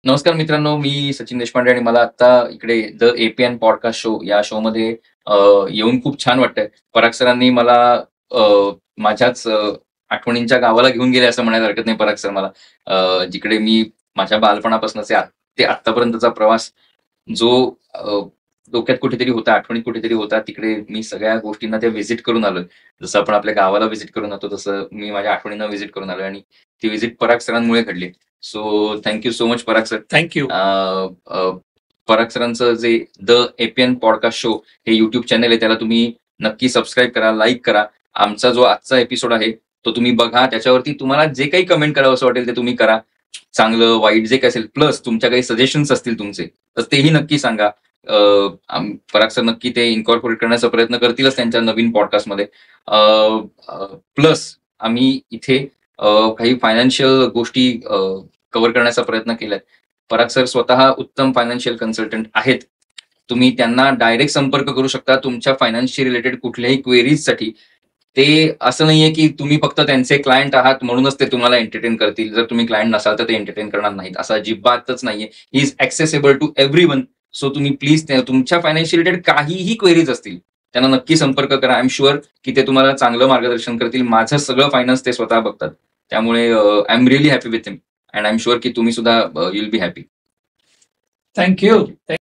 नमस्कार मित्रांनो, मी सचिन देशपांडे आणि मला आता इकडे द एपीएन पॉडकास्ट शो या शोमध्ये अ, येऊन खूप छान वाटतंय. पराग सरांनी मला अ, माझ्याच आठवणींच्या गावाला घेऊन गेले असं म्हणायला हरकत नाही पराग सर मला. जिकडे मी माझ्या बालपणापासूनचे ते आत्तापर्यंतचा प्रवास जो अ, डोक्यात कुठेतरी होता, आठवणीत कुठेतरी होता, तिकडे मी सगळ्या गोष्टींना ते व्हिजिट करून आलोय. जसं आपण आपल्या गावाला व्हिजिट करून येतो, तसं मी माझ्या आठवणींना व्हिजिट करून आलोय आणि ती व्हिजिट पराग सरांमुळे घडली. So thank you so much Parag sir. Thank you. Parag सरांचं जे द एपीएन पॉडकास्ट शो हे YouTube चॅनल आहे, त्याला तुम्ही नक्की सबस्क्राईब करा, लाईक करा. आमचा जो आजचा एपिसोड आहे, तो तुम्ही बघा. त्याच्यावरती तुम्हाला जे काही कमेंट करावंसं वाटेल ते तुम्ही करा. चांगलं, वाईट जे काही असेल, प्लस तुमच्या काही सजेशन्स असतील तुमचे, तर तेही नक्की सांगा. पराग सर नक्की ते इन्कॉर्पोरेट करण्याचा प्रयत्न करतीलच त्यांच्या नवीन पॉडकास्टमध्ये. प्लस आम्ही इथे काही फायनान्शियल गोष्टी कव्हर करण्याचा प्रयत्न केलाय. पराग सर स्वतः उत्तम फायनान्शियल कन्सल्टंट आहेत. तुम्ही त्यांना डायरेक्ट संपर्क करू शकता तुमच्या फायनान्सशी रिलेटेड कुठल्याही क्वेरीजसाठी. ते असं नाहीये, की तुम्ही फक्त त्यांचे क्लायंट आहात म्हणूनच ते तुम्हाला एंटरटेन करतील. जर तुम्ही क्लायंट नसाल तर ते एंटरटेन करणार नाहीत. असं अजिबातच नाहीये. He is accessible to everyone. So तुम्ही प्लीज तुमच्या फायनान्सशी रिलेटेड काहीही क्वेरीज असतील, त्यांना नक्की संपर्क करा. आय एम शुअर की ते तुम्हाला चांगलं मार्गदर्शन करतील. माझं सगळं फायनान्स ते स्वतः बघतात. त्यामुळे I am really happy with him and I am sure की तुम्ही सुद्धा will be happy. Thank you.